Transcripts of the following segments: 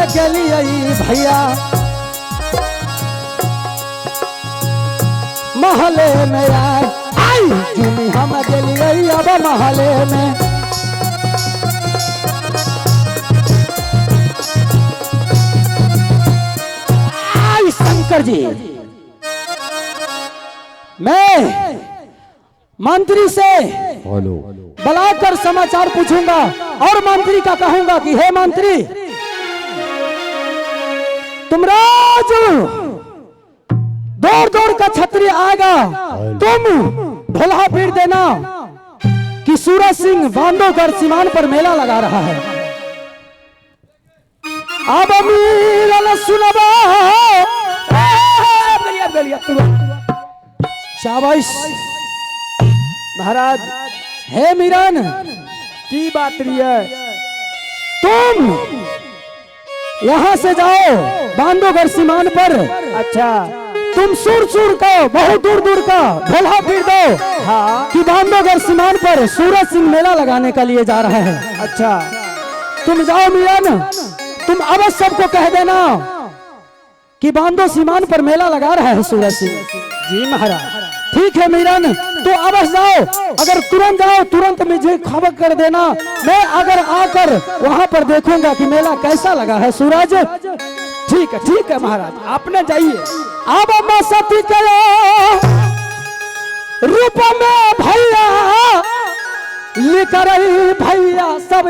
में गेलिए भैया महले में आई झूमी हम गेलिए अब महले में। आई शंकर जी मैं मंत्री से बुलाकर समाचार पूछूंगा और मंत्री का कहूंगा कि हे मंत्री तुम रोज दौड़ दौड़ का छतरी आएगा तुम ढोलहा पीट देना कि सूरज सिंह बांधवगढ़ सीमान पर मेला लगा रहा है। अब मीरन सुनबा शाबाश महाराज हे मीरन की बात रही है? तुम यहाँ से जाओ बांधवगढ़ सीमान पर। अच्छा तुम सुर सुर का बहुत दूर दूर का ढोलहा पीट दो हाँ कि बांधवगढ़ सीमान पर सूरज सिंह मेला लगाने के लिए जा रहा है। अच्छा तुम जाओ मीरन तुम अवश्य सबको कह देना कि बांधो सीमान पर मेला लगा रहा है सूरज सिंह। जी महाराज ठीक है मीरन तो अवश्य जाओ, अगर तुरंत जाओ तुरंत मुझे खबर कर देना। मैं अगर आकर वहां पर देखूंगा कि मेला कैसा लगा है सूरज। ठीक है महाराज आपने जाइए। अब मैं सती करो रूप में भैया लेकर भैया सब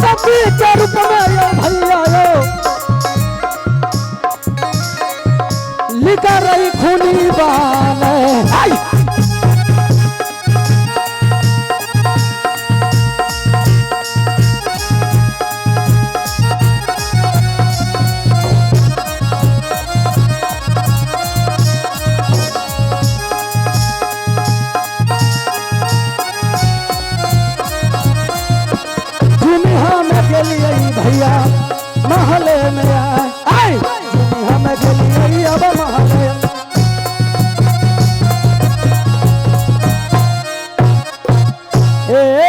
सती के रूप में भैया लिखा रही खूनी बाल भैया महले में आए हम गेलिए अब महले।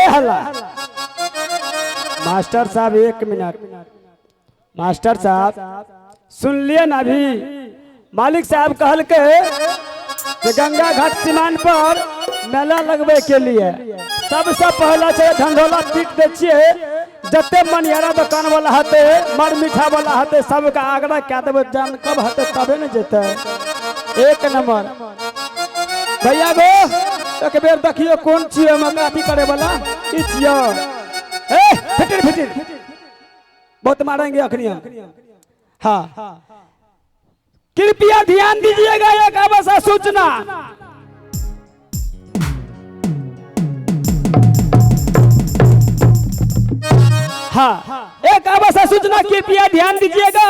हला मास्टर साहब एक मिनट। मास्टर साहब सुन लिए ना अभी मालिक साहब कहल के गंगा घाट सीमान पर मेला लगबे के लिए सबसे पहला से ढंढोला पीट दे छिए। जते मनियारा दुकान वाला हते मर मीठा वाला हते सबका आगरा क्या देवे जान कब हते तबे न जेते। एक नंबर भैया गो एक बेर देखियो कौन छिए मका अथी करे वाला ई छियो। ए फिटिर बहुत मारेंगे अखनी। हाँ कृपया ध्यान दीजिएगा एक आवश्यक सूचना। हाँ एक आवश्यक सूचना कृपया ध्यान दीजिएगा।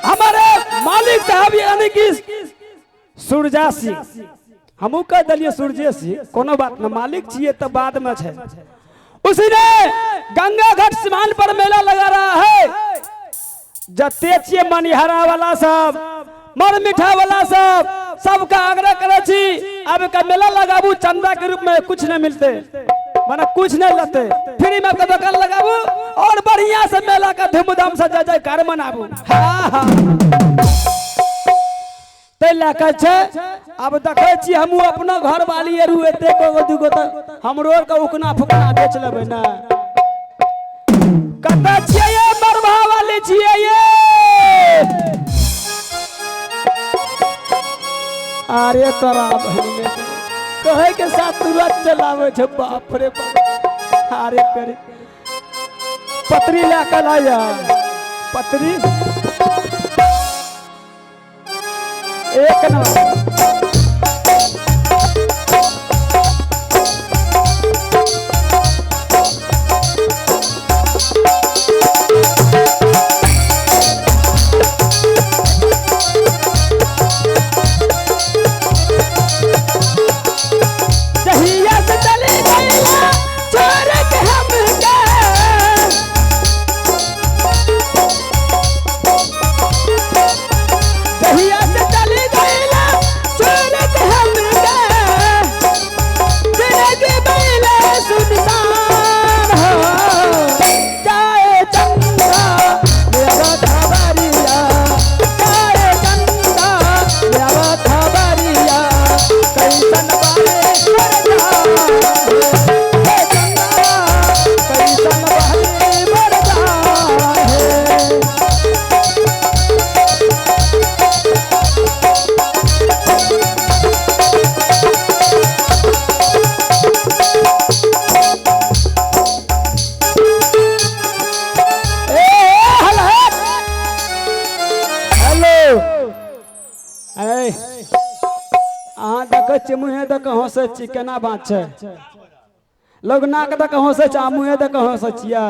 हमारे मालिक साहब यानी कि सूरजा सिंह हमू कह दिलिए सूरजे सिंह कोनो बात न मालिक छिए तो बाद में है। उसी ने गंगा घाट सीमान पर मेला लगा रहा है। जते छिए मनिहारा वाला सब मर मीठा वाला सब सबका आग्रह करे छी अब का मेला लगाबू चंदा के रूप में कुछ नहीं मिलते माना कुछ नहीं लेते फ्री में आपका दुकान लगाबू और बढ़िया से मेला का धूमधाम से जय जयकार मनाबू। हाँ अब देखे छी हम अपना घर वाली एते को दुगो त हमरो का उकना फुकना बेच लेबे ना। कता छिए ये मरभा वाली छिए ये। अरे तोरा बहनी कहे के साथ तुरंत चलावे छ बाप रे बाप। अरे करे पत्री ला के लाया पत्री एक नंबर। छी मुँहे दे के हंसे छी केना बात छै लोग नाक दे के हंसे छी मुँहे दे के हंसे छियै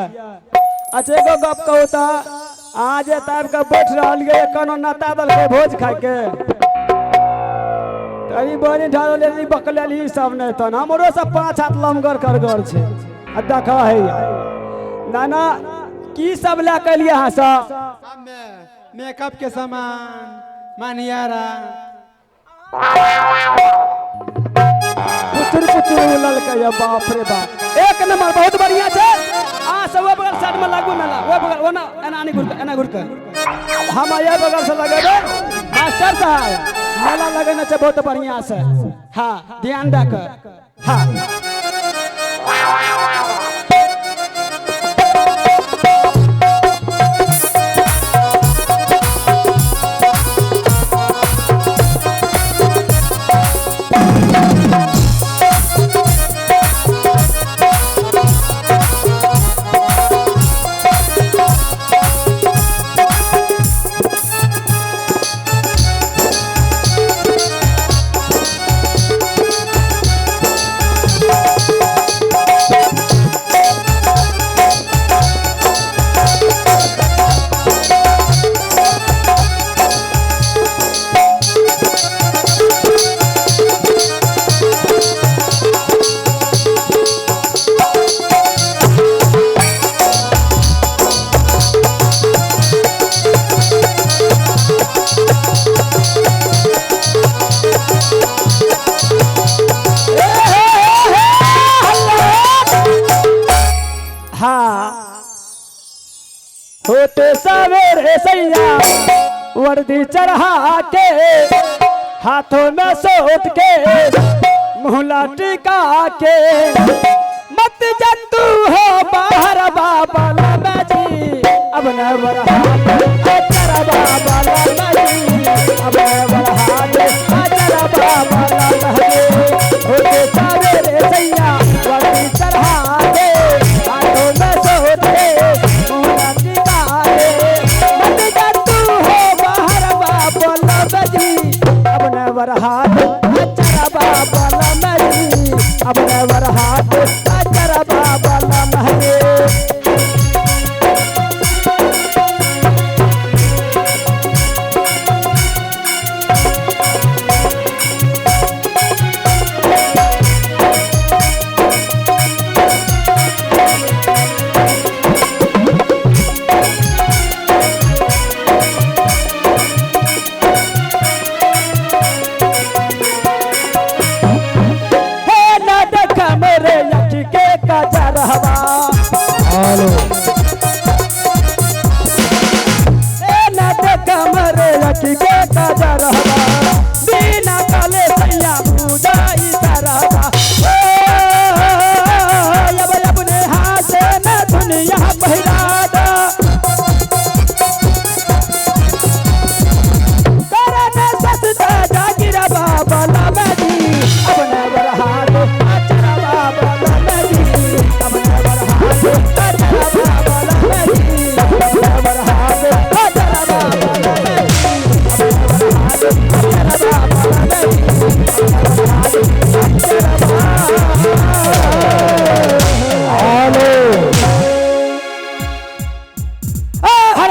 अच्छा एगो गप कहू त आज ताब के बैठ रहलिए कोनो नाता दल के भोज खाय के तनी बनी ढाल लेली बकलेली सब ने तन हमरो सब 5 हाथ लमगर कर घर छै आ देखा है नाना की सब ला के लिए हां सब में मेकअप के सामान मानियारा पुचुर पुचुर उलल के या बाप रे बाप एक नंबर बहुत बढ़िया छै आ सब बगल साइड में लागू मेला वो बगल वो ना एना घुर के हम ये बगल से लगेबे मास्टर साहब मेला लगेना छै बहुत बढ़िया से हां ध्यान दे के हां होते सवेरे सैया वर्दी चढ़ा के हाथों में सोट के मुहला टिका के मत जतू हो बाहर बाबा जी अब न बरहा तेरा बाबा जी अब न बरहा तेरा बाबा होते सवेरे सैया वर्दी चढ़ा के हाथों में सोट के वरहाट चरा बाबा लमरी अब न वरहाट चरा बाबा लमरी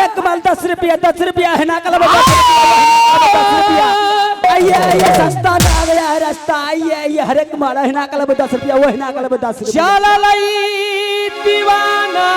₹10 है ना कल ₹10 सस्ता आ गया है रास्ता आइए हर एक मारा है ना कल ₹10 वो है ना कल ₹10 चल दीवाना